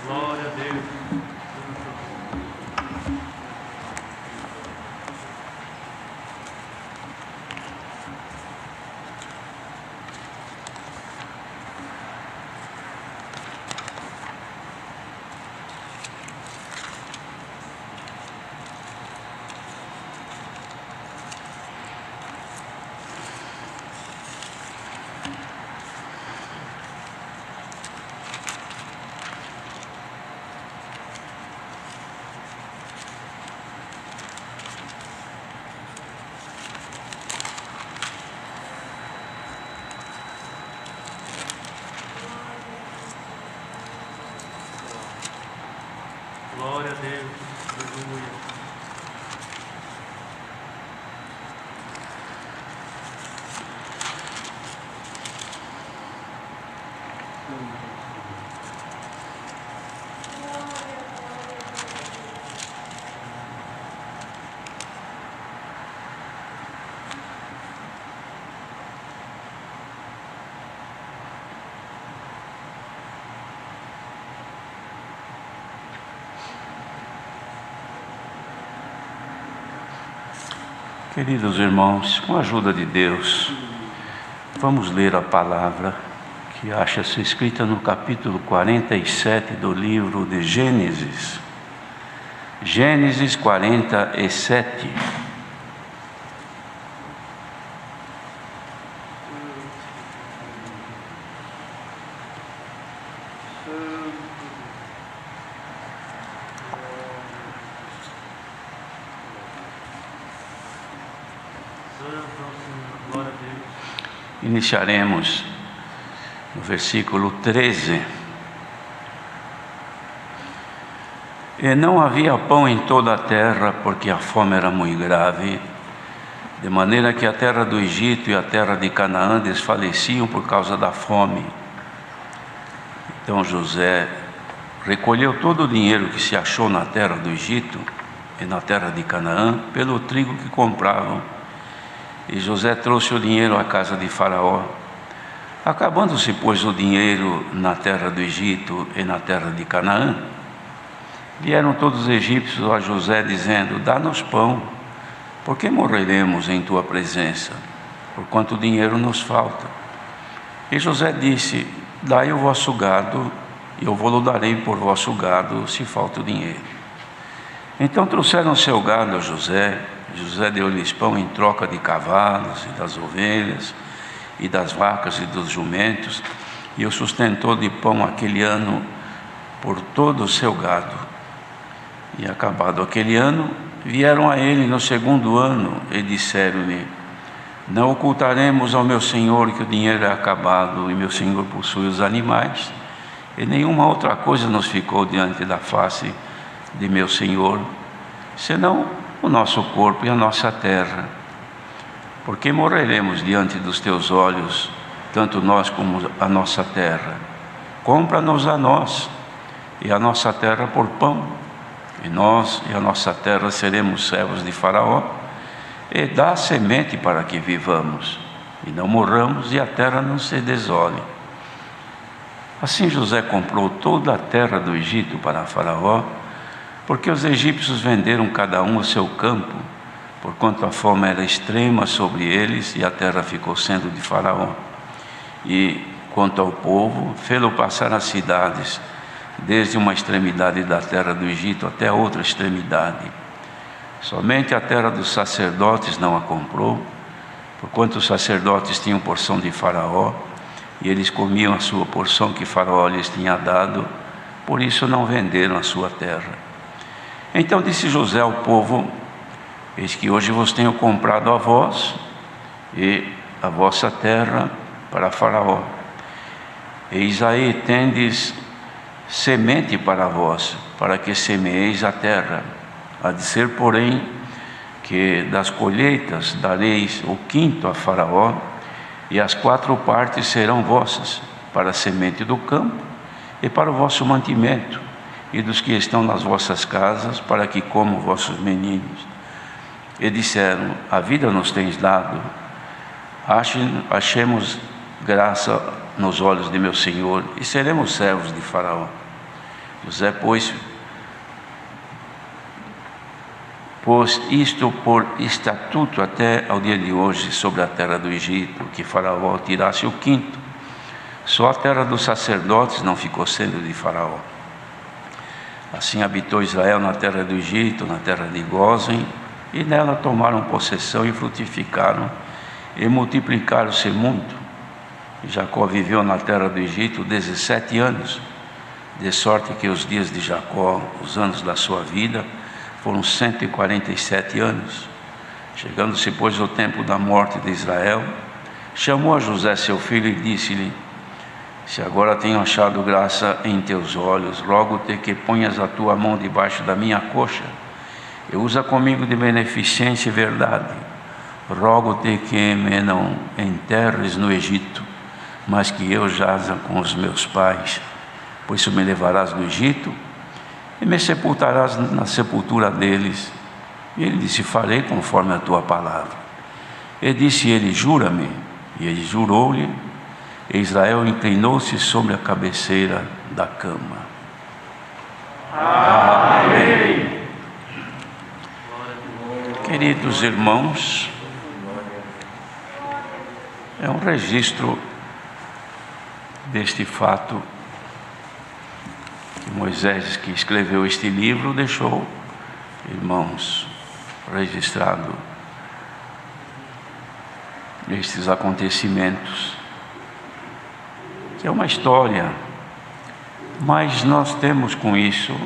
Glória a Deus. Glória a Deus. Aleluia. Queridos irmãos, com a ajuda de Deus, vamos ler a palavra que acha-se escrita no capítulo 47 do livro de Gênesis. Gênesis 47. Glória a Deus. Iniciaremos no versículo 13. E não havia pão em toda a terra, porque a fome era muito grave, de maneira que a terra do Egito e a terra de Canaã desfaleciam por causa da fome. Então José recolheu todo o dinheiro que se achou na terra do Egito e na terra de Canaã pelo trigo que compravam. E José trouxe o dinheiro à casa de Faraó. Acabando-se, pois, o dinheiro na terra do Egito e na terra de Canaã, vieram todos os egípcios a José, dizendo: dá-nos pão, porque morreremos em tua presença, porquanto o dinheiro nos falta. E José disse: dai o vosso gado, e eu vou-lo darei por vosso gado, se falta o dinheiro. Então trouxeram o seu gado a José. José deu-lhes pão em troca de cavalos e das ovelhas e das vacas e dos jumentos, e o sustentou de pão aquele ano por todo o seu gado. E acabado aquele ano, vieram a ele no segundo ano e disseram-lhe: não ocultaremos ao meu senhor que o dinheiro é acabado e meu senhor possui os animais, e nenhuma outra coisa nos ficou diante da face de meu senhor, senão o nosso corpo e a nossa terra, porque morreremos diante dos teus olhos, tanto nós como a nossa terra. Compra-nos a nós e a nossa terra por pão, e nós e a nossa terra seremos servos de Faraó, e dá semente para que vivamos, e não morramos, e a terra não se desole. Assim José comprou toda a terra do Egito para Faraó, porque os egípcios venderam cada um o seu campo, porquanto a fome era extrema sobre eles, e a terra ficou sendo de Faraó. E quanto ao povo, fê-lo passar as cidades, desde uma extremidade da terra do Egito até a outra extremidade. Somente a terra dos sacerdotes não a comprou, porquanto os sacerdotes tinham porção de Faraó, e eles comiam a sua porção que Faraó lhes tinha dado, por isso não venderam a sua terra. Então disse José ao povo: eis que hoje vos tenho comprado a vós e a vossa terra para Faraó. Eis aí tendes semente para vós, para que semeeis a terra. Há de ser, porém, que das colheitas dareis o quinto a Faraó, e as 4 partes serão vossas, para a semente do campo e para o vosso mantimento, e dos que estão nas vossas casas, para que comam vossos meninos. E disseram: a vida nos tens dado, achemos graça nos olhos de meu senhor, e seremos servos de Faraó. José, pôs isto por estatuto até ao dia de hoje sobre a terra do Egito, que Faraó tirasse o quinto. Só a terra dos sacerdotes não ficou sendo de Faraó. Assim habitou Israel na terra do Egito, na terra de Gósen, e nela tomaram possessão e frutificaram e multiplicaram-se muito. E Jacó viveu na terra do Egito 17 anos, de sorte que os dias de Jacó, os anos da sua vida, foram 147 anos. Chegando-se, pois, o tempo da morte de Israel, chamou a José seu filho e disse-lhe: se agora tenho achado graça em teus olhos, rogo-te que ponhas a tua mão debaixo da minha coxa, e usa comigo de beneficência e verdade. Rogo-te que me não enterres no Egito, mas que eu jaza com os meus pais, pois tu me levarás do Egito e me sepultarás na sepultura deles. E ele disse: farei conforme a tua palavra. E disse ele: jura-me. E ele jurou-lhe, e Israel inclinou-se sobre a cabeceira da cama. Amém. Queridos irmãos, é um registro deste fato que Moisés, que escreveu este livro, deixou, irmãos, registrado estes acontecimentos, que é uma história, mas nós temos com isso,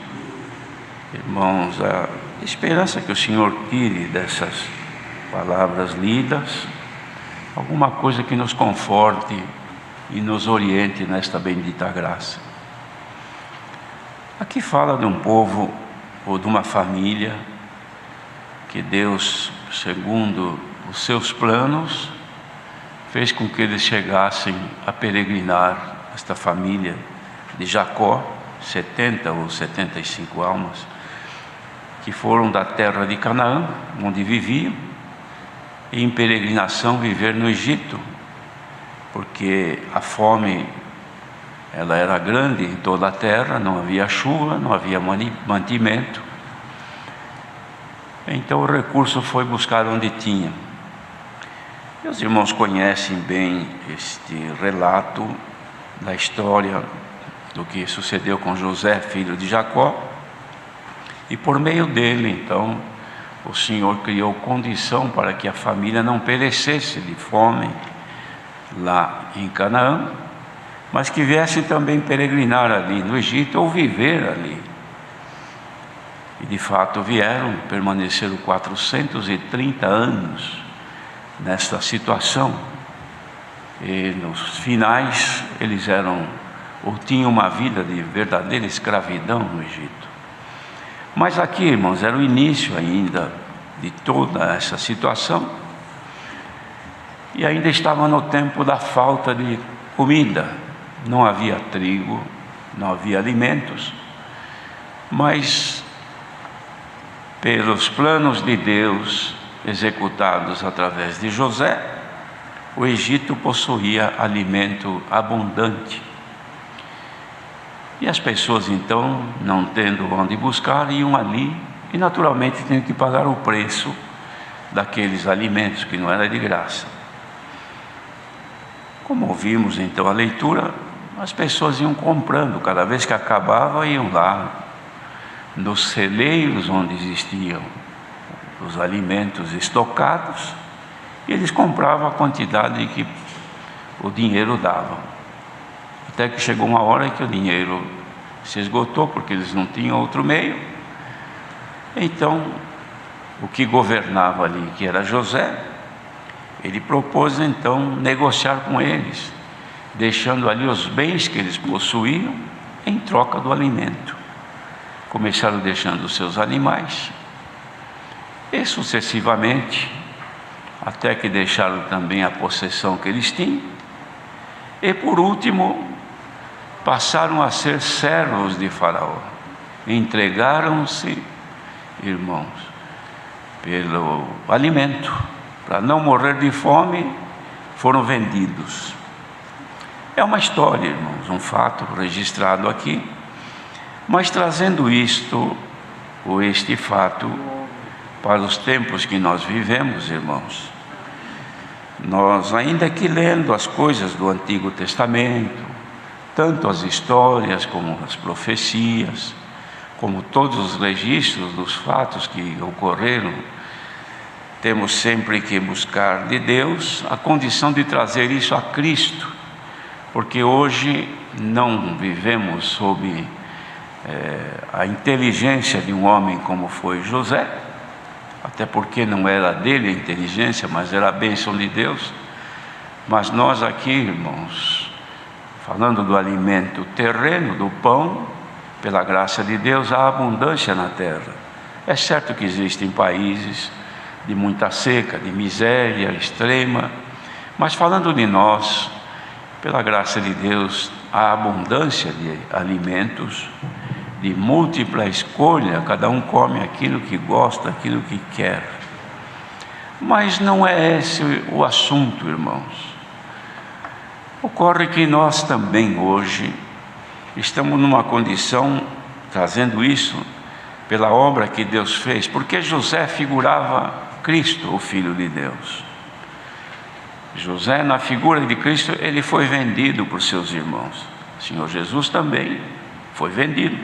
irmãos, a esperança que o Senhor tire dessas palavras lidas, alguma coisa que nos conforte e nos oriente nesta bendita graça. Aqui fala de um povo ou de uma família que Deus, segundo os seus planos, fez com que eles chegassem a peregrinar, esta família de Jacó, 70 ou 75 almas, que foram da terra de Canaã, onde viviam, e em peregrinação viver no Egito, porque a fome ela era grande em toda a terra, não havia chuva, não havia mantimento. Então o recurso foi buscar onde tinha. E os irmãos conhecem bem este relato da história do que sucedeu com José, filho de Jacó, e por meio dele, então, o Senhor criou condição para que a família não perecesse de fome lá em Canaã, mas que viessem também peregrinar ali no Egito ou viver ali. E de fato vieram, permaneceram 430 anos nesta situação. E nos finais eles eram ou tinham uma vida de verdadeira escravidão no Egito. Mas aqui, irmãos, era o início ainda de toda essa situação, e ainda estava no tempo da falta de comida. Não havia trigo, não havia alimentos, mas pelos planos de Deus executados através de José, o Egito possuía alimento abundante. E as pessoas então, não tendo onde buscar, iam ali e naturalmente tinham que pagar o preço daqueles alimentos, que não era de graça. Como ouvimos então a leitura, as pessoas iam comprando, cada vez que acabava iam lá nos celeiros onde existiam os alimentos estocados, e eles compravam a quantidade que o dinheiro dava. Até que chegou uma hora que o dinheiro se esgotou, porque eles não tinham outro meio. Então, o que governava ali, que era José, ele propôs então negociar com eles, deixando ali os bens que eles possuíam em troca do alimento. Começaram deixando os seus animais, e sucessivamente, até que deixaram também a possessão que eles tinham, e por último, passaram a ser servos de Faraó. Entregaram-se, irmãos, pelo alimento, para não morrer de fome, foram vendidos. É uma história, irmãos, um fato registrado aqui, Mas trazendo isto, ou este fato, para os tempos que nós vivemos, irmãos, nós, ainda que lendo as coisas do Antigo Testamento, tanto as histórias como as profecias, como todos os registros dos fatos que ocorreram, temos sempre que buscar de Deus a condição de trazer isso a Cristo, porque hoje não vivemos sob a inteligência de um homem como foi José, até porque não era dele a inteligência, mas era a bênção de Deus. Mas nós aqui, irmãos, falando do alimento terreno, do pão, pela graça de Deus, há abundância na terra. É certo que existem países de muita seca, de miséria extrema, mas falando de nós, pela graça de Deus, há abundância de alimentos, de múltipla escolha, cada um come aquilo que gosta, aquilo que quer. Mas não é esse o assunto, irmãos. Ocorre que nós também hoje estamos numa condição, trazendo isso pela obra que Deus fez, porque José figurava Cristo, o Filho de Deus. José, na figura de Cristo, ele foi vendido por seus irmãos. O Senhor Jesus também foi vendido.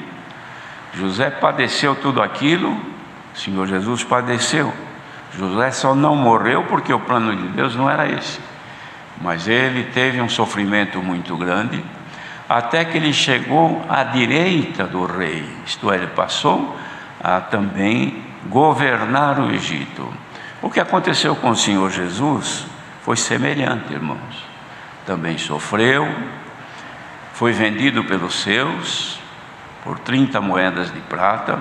José padeceu tudo aquilo, o Senhor Jesus padeceu. José só não morreu porque o plano de Deus não era esse. Mas ele teve um sofrimento muito grande, até que ele chegou à direita do rei, isto é, ele passou a também governar o Egito. O que aconteceu com o Senhor Jesus foi semelhante, irmãos. Também sofreu, foi vendido pelos seus por 30 moedas de prata,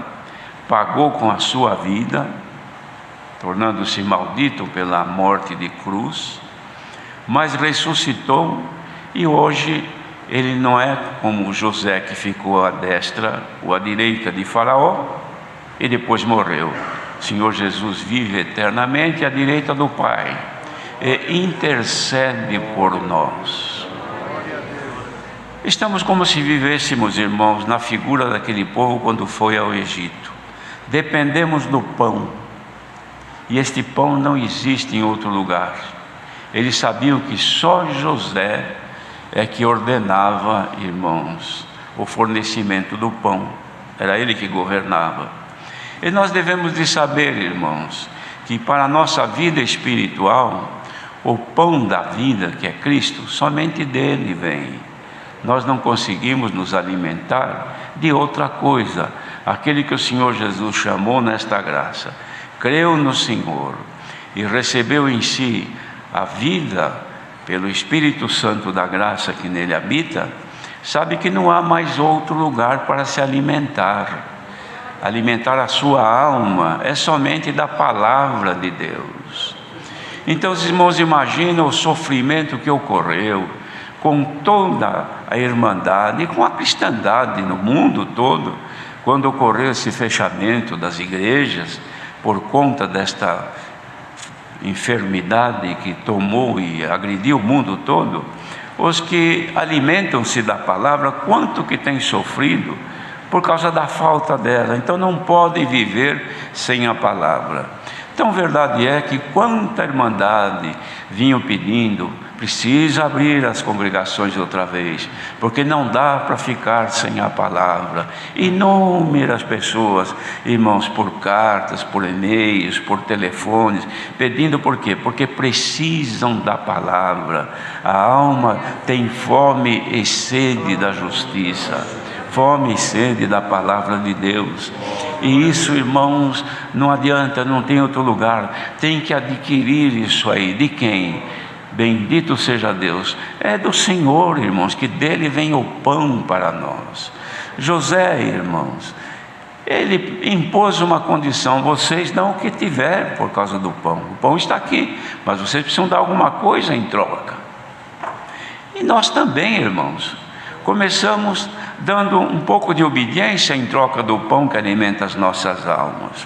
pagou com a sua vida, tornando-se maldito pela morte de cruz, mas ressuscitou, e hoje ele não é como José, que ficou à destra ou à direita de Faraó e depois morreu. O Senhor Jesus vive eternamente à direita do Pai e intercede por nós. Estamos como se vivêssemos, irmãos, na figura daquele povo quando foi ao Egito. Dependemos do pão, e este pão não existe em outro lugar. Eles sabiam que só José é que ordenava, irmãos, o fornecimento do pão. Era ele que governava. E nós devemos de saber, irmãos, que para a nossa vida espiritual, o pão da vida, que é Cristo, somente dele vem. Nós não conseguimos nos alimentar de outra coisa. Aquele que o Senhor Jesus chamou nesta graça, creu no Senhor e recebeu em si a vida pelo Espírito Santo da graça que nele habita, sabe que não há mais outro lugar para se alimentar. Alimentar a sua alma é somente da palavra de Deus. Então, os irmãos, imaginam o sofrimento que ocorreu com toda a irmandade e com a cristandade no mundo todo, quando ocorreu esse fechamento das igrejas por conta desta enfermidade que tomou e agrediu o mundo todo. Os que alimentam-se da palavra, quanto que têm sofrido por causa da falta dela, então não podem viver sem a palavra. Então, verdade é que quanta irmandade vinham pedindo, precisa abrir as congregações outra vez, porque não dá para ficar sem a palavra. Inúmeras pessoas, irmãos, por cartas, por e-mails, por telefones, pedindo por quê? Porque precisam da palavra. A alma tem fome e sede da justiça, fome e sede da palavra de Deus. E isso, irmãos, não adianta, não tem outro lugar, tem que adquirir isso aí. De quem? Bendito seja Deus, é do Senhor, irmãos, que dele vem o pão para nós. José, irmãos, ele impôs uma condição: vocês dão o que tiver por causa do pão. O pão está aqui, mas vocês precisam dar alguma coisa em troca. E nós também, irmãos, começamos dando um pouco de obediência em troca do pão que alimenta as nossas almas.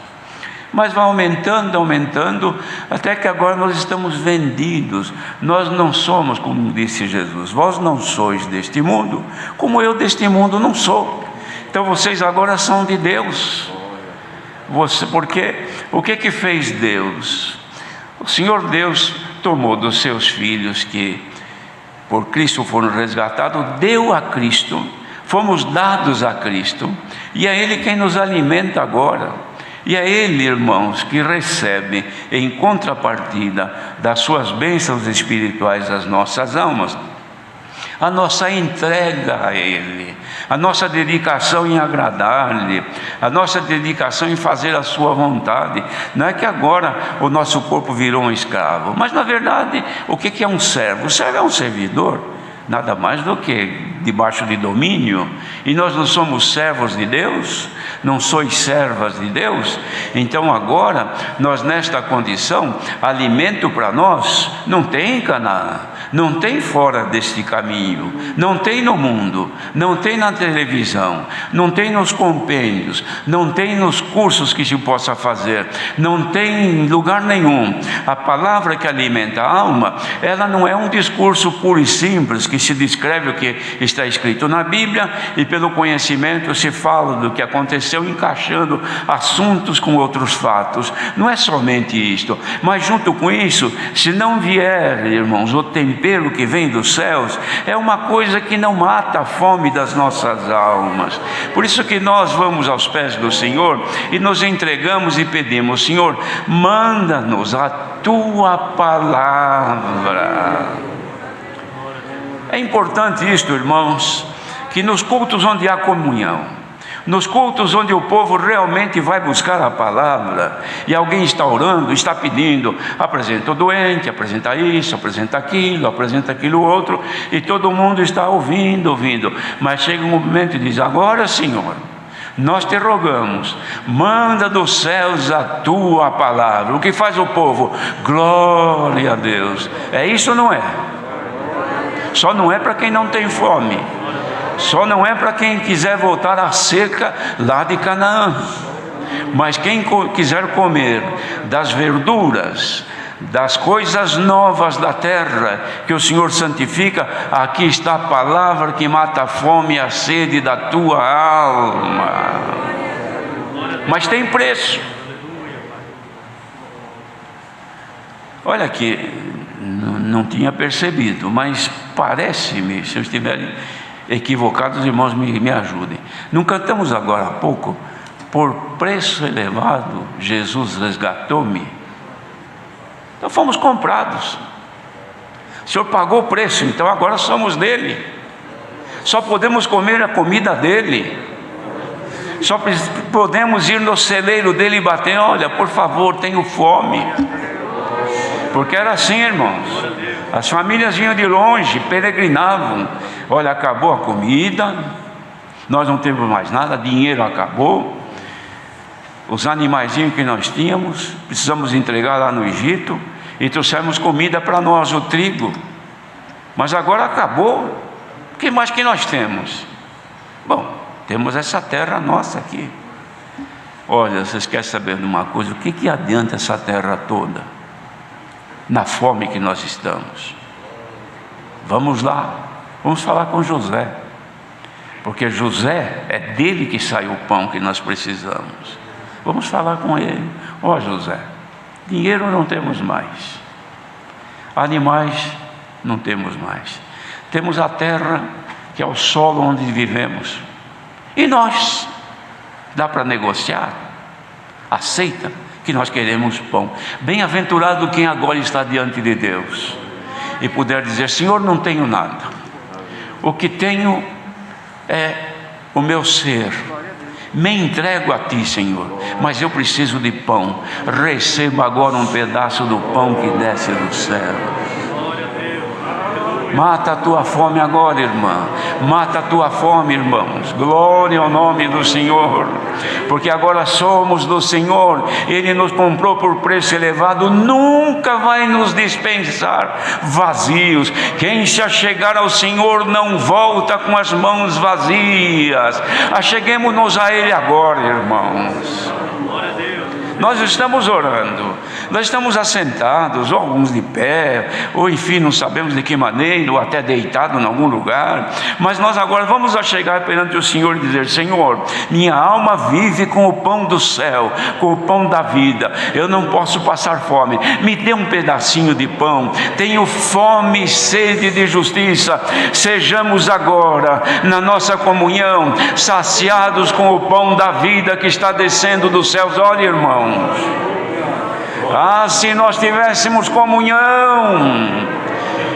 Mas vai aumentando, até que agora nós estamos vendidos. Nós não somos, como disse Jesus, vós não sois deste mundo, como eu deste mundo não sou. Então vocês agora são de Deus. Porque o que fez Deus? O Senhor Deus tomou dos seus filhos que por Cristo foram resgatados, deu a Cristo, fomos dados a Cristo, e é Ele quem nos alimenta agora. E é Ele, irmãos, que recebe em contrapartida das suas bênçãos espirituais as nossas almas. A nossa entrega a Ele, a nossa dedicação em agradar-lhe, a nossa dedicação em fazer a sua vontade. Não é que agora o nosso corpo virou um escravo, mas na verdade, o que é um servo? O servo é um servidor, nada mais do que debaixo de domínio. E nós não somos servos de Deus? Não sois servas de Deus? Então agora, nós nesta condição, alimento para nós não tem em Canaã, não tem fora deste caminho, não tem no mundo, não tem na televisão, não tem nos compêndios, não tem nos cursos que se possa fazer, não tem em lugar nenhum. A palavra que alimenta a alma, ela não é um discurso puro e simples que se descreve o que está escrito na Bíblia e pelo conhecimento se fala do que aconteceu, encaixando assuntos com outros fatos. Não é somente isto, mas junto com isso, se não vier, irmãos, o tempero que vem dos céus, é uma coisa que não mata a fome das nossas almas. Por isso que nós vamos aos pés do Senhor e nos entregamos e pedimos: Senhor, manda-nos a tua palavra. É importante isto, irmãos, que nos cultos onde há comunhão, nos cultos onde o povo realmente vai buscar a palavra, e alguém está orando, está pedindo, apresenta o doente, apresenta isso, apresenta aquilo outro, e todo mundo está ouvindo, mas chega um momento e diz: agora, Senhor, nós te rogamos, manda dos céus a tua palavra. O que faz o povo? Glória a Deus. É isso ou não é? Só não é para quem não tem fome, só não é para quem quiser voltar à seca lá de Canaã, mas quem quiser comer das verduras, das coisas novas da terra que o Senhor santifica, aqui está a palavra que mata a fome e a sede da tua alma. Mas tem preço. Olha aqui, não tinha percebido, mas parece-me, se eu estiver equivocado, os irmãos me ajudem. Não cantamos agora há pouco: por preço elevado Jesus resgatou-me? Então fomos comprados. O Senhor pagou o preço, então agora somos dele. Só podemos comer a comida dele. Só podemos ir no celeiro dele e bater: olha, por favor, tenho fome. Porque era assim, irmãos. As famílias vinham de longe, peregrinavam. Olha, acabou a comida, nós não temos mais nada, dinheiro acabou, os animaizinhos que nós tínhamos, precisamos entregar lá no Egito, e trouxemos comida para nós, o trigo. Mas agora acabou. O que mais que nós temos? Bom, temos essa terra nossa aqui. Olha, vocês querem saber de uma coisa? O que adianta essa terra toda na fome que nós estamos? Vamos lá, vamos falar com José, porque José, é dele que sai o pão que nós precisamos. Vamos falar com ele: ó José, dinheiro não temos mais, animais não temos mais, temos a terra que é o solo onde vivemos, e nós, dá para negociar? Aceita que nós queremos pão. Bem-aventurado quem agora está diante de Deus e puder dizer: Senhor, não tenho nada, o que tenho é o meu ser, me entrego a Ti, Senhor, mas eu preciso de pão. Receba agora um pedaço do pão que desce do céu. Mata a tua fome agora, irmã. Mata a tua fome, irmãos. Glória ao nome do Senhor. Porque agora somos do Senhor. Ele nos comprou por preço elevado. Nunca vai nos dispensar vazios. Quem se achegar ao Senhor não volta com as mãos vazias. Acheguemos-nos a Ele agora, irmãos. Nós estamos orando, nós estamos assentados, ou alguns de pé, ou enfim, não sabemos de que maneira, ou até deitado em algum lugar, mas nós agora vamos chegar perante o Senhor e dizer: Senhor, minha alma vive com o pão do céu, com o pão da vida, eu não posso passar fome, me dê um pedacinho de pão, tenho fome e sede de justiça. Sejamos agora, na nossa comunhão, saciados com o pão da vida que está descendo dos céus. Olha, irmãos, se nós tivéssemos comunhão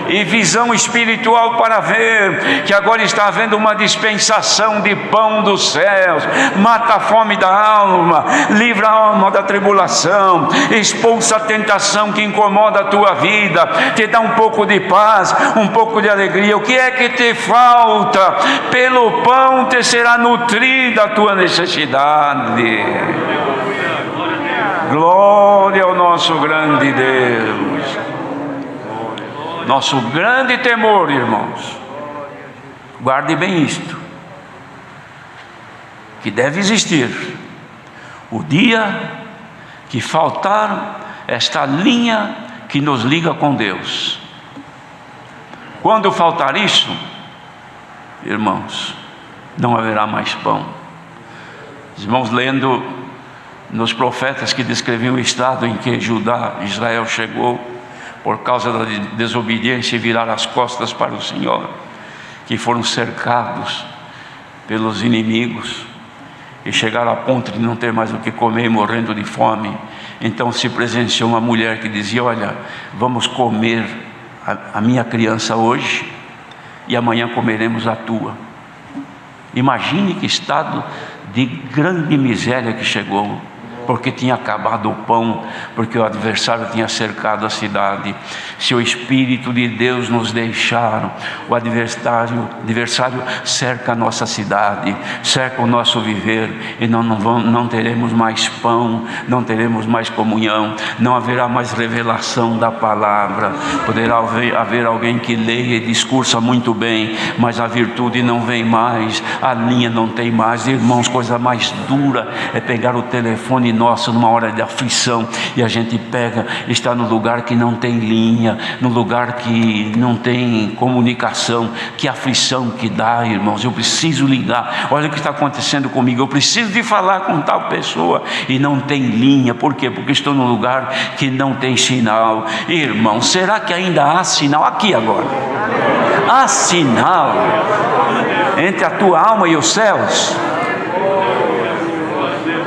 e visão espiritual para ver que agora está havendo uma dispensação de pão dos céus, mata a fome da alma, livra a alma da tribulação, expulsa a tentação que incomoda a tua vida, te dá um pouco de paz, um pouco de alegria. O que é que te falta? Pelo pão te será nutrida a tua necessidade. Glória ao nosso grande Deus. Nosso grande temor, irmãos, guarde bem isto, que deve existir o dia que faltar esta linha que nos liga com Deus. Quando faltar isso, irmãos, não haverá mais pão. Os irmãos, lendo nos profetas que descreviam o estado em que Israel chegou, por causa da desobediência e virar as costas para o Senhor, que foram cercados pelos inimigos e chegaram a ponto de não ter mais o que comer, morrendo de fome. Então se presenciou uma mulher que dizia: olha, vamos comer a minha criança hoje e amanhã comeremos a tua. Imagine que estado de grande miséria que chegou, porque tinha acabado o pão, porque o adversário tinha cercado a cidade. Se o Espírito de Deus nos deixar, o adversário cerca a nossa cidade, cerca o nosso viver, e nós não teremos mais pão, não teremos mais comunhão, não haverá mais revelação da palavra. Poderá haver alguém que leia e discursa muito bem, mas a virtude não vem mais, a linha não tem mais. Irmãos, coisa mais dura é pegar o telefone nosso numa hora de aflição, e a gente está no lugar que não tem linha, no lugar que não tem comunicação. Que aflição que dá, irmãos. Eu preciso ligar, olha o que está acontecendo comigo, eu preciso de falar com tal pessoa e não tem linha. Por quê? Porque estou num lugar que não tem sinal. Irmão, será que ainda há sinal aqui agora? Há sinal entre a tua alma e os céus?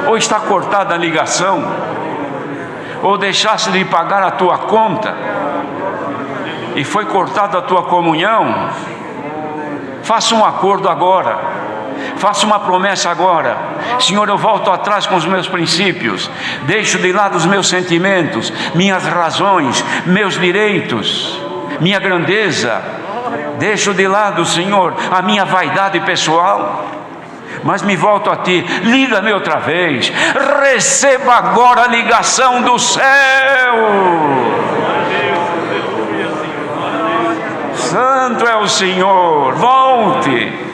Ou está cortada a ligação? Ou deixaste de pagar a tua conta e foi cortada a tua comunhão? Faça um acordo agora, faça uma promessa agora: Senhor, eu volto atrás com os meus princípios, deixo de lado os meus sentimentos, minhas razões, meus direitos, minha grandeza, deixo de lado, Senhor, a minha vaidade pessoal, mas me volto a Ti. Liga-me outra vez, receba agora a ligação do céu. Santo é o Senhor. Volte,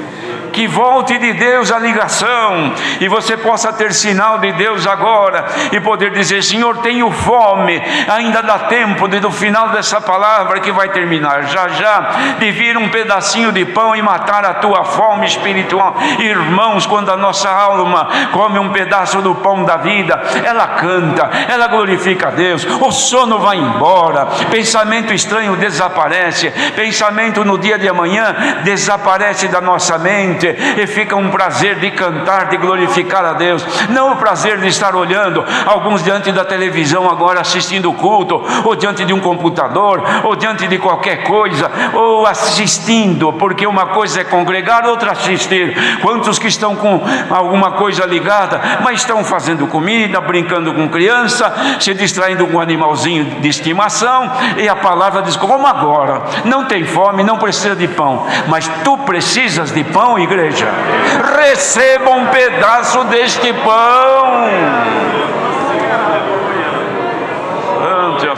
que volte de Deus a ligação, e você possa ter sinal de Deus agora, e poder dizer: Senhor, tenho fome. Ainda dá tempo do final dessa palavra, que vai terminar já, de vir um pedacinho de pão e matar a tua fome espiritual. Irmãos, quando a nossa alma come um pedaço do pão da vida, ela canta, ela glorifica a Deus, o sono vai embora, pensamento estranho desaparece, pensamento no dia de amanhã desaparece da nossa mente, e fica um prazer de cantar, de glorificar a Deus. Não o prazer de estar olhando alguns diante da televisão agora, assistindo o culto, ou diante de um computador, ou diante de qualquer coisa, ou assistindo, porque uma coisa é congregar, outra assistir. Quantos que estão com alguma coisa ligada, mas estão fazendo comida, brincando com criança, se distraindo com um animalzinho de estimação, e a palavra diz: como agora? Não tem fome, não precisa de pão, mas tu precisas de pão, igreja. Receba um pedaço deste pão.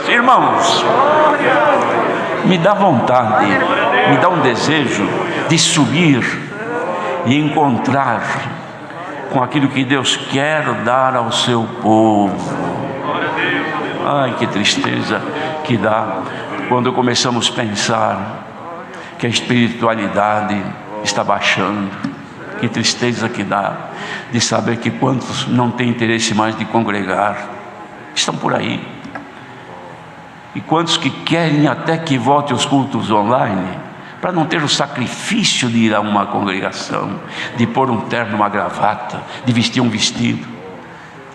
Irmãos, me dá vontade, me dá um desejo de subir e encontrar com aquilo que Deus quer dar ao seu povo. Ai, que tristeza que dá quando começamos a pensar que a espiritualidade está baixando. Que tristeza que dá de saber que quantos não têm interesse mais de congregar, estão por aí. E quantos que querem até que volte os cultos online, para não ter o sacrifício de ir a uma congregação, de pôr um terno, uma gravata, de vestir um vestido.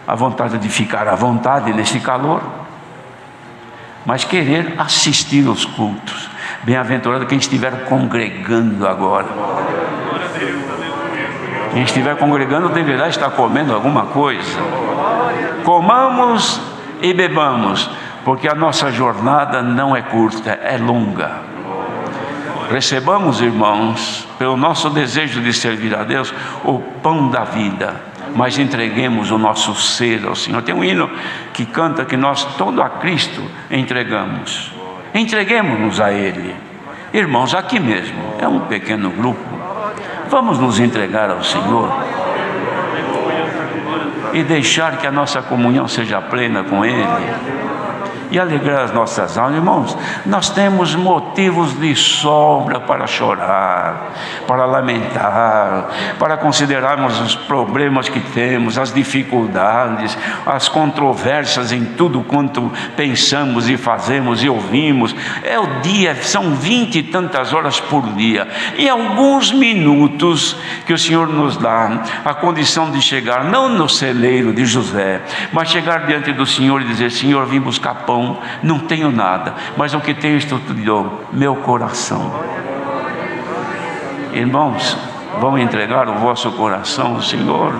A vontade de ficar à vontade nesse calor, mas querer assistir aos cultos. Bem-aventurado quem estiver congregando agora. Quem estiver congregando deverá estar comendo alguma coisa. Comamos e bebamos, porque a nossa jornada não é curta, é longa. Recebamos, irmãos, pelo nosso desejo de servir a Deus, o pão da vida, mas entreguemos o nosso ser ao Senhor. Tem um hino que canta que nós todo a Cristo entregamos. Entreguemos-nos a Ele. Irmãos, aqui mesmo, é um pequeno grupo. Vamos nos entregar ao Senhor e deixar que a nossa comunhão seja plena com Ele e alegrar as nossas almas. Irmãos, nós temos motivos de sobra para chorar, para lamentar, para considerarmos os problemas que temos, as dificuldades, as controvérsias em tudo quanto pensamos e fazemos e ouvimos. É o dia, são 20 e tantas horas por dia, e alguns minutos que o Senhor nos dá a condição de chegar, não no celeiro de José, mas chegar diante do Senhor e dizer: Senhor, vim buscar pão, não tenho nada, mas o que tenho isto te dou, meu coração. Irmãos, vão entregar o vosso coração ao Senhor?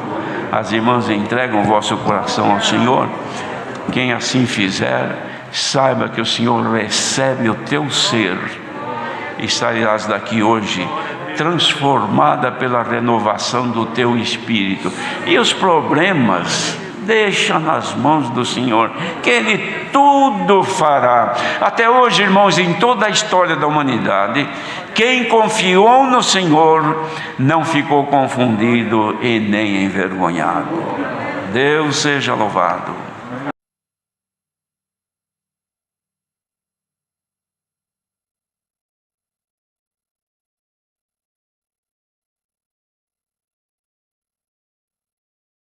As irmãs entregam o vosso coração ao Senhor? Quem assim fizer, saiba que o Senhor recebe o teu ser e sairás daqui hoje transformada pela renovação do teu espírito. E os problemas, deixa nas mãos do Senhor, que Ele tudo fará. Até hoje, irmãos, em toda a história da humanidade, quem confiou no Senhor não ficou confundido e nem envergonhado. Deus seja louvado.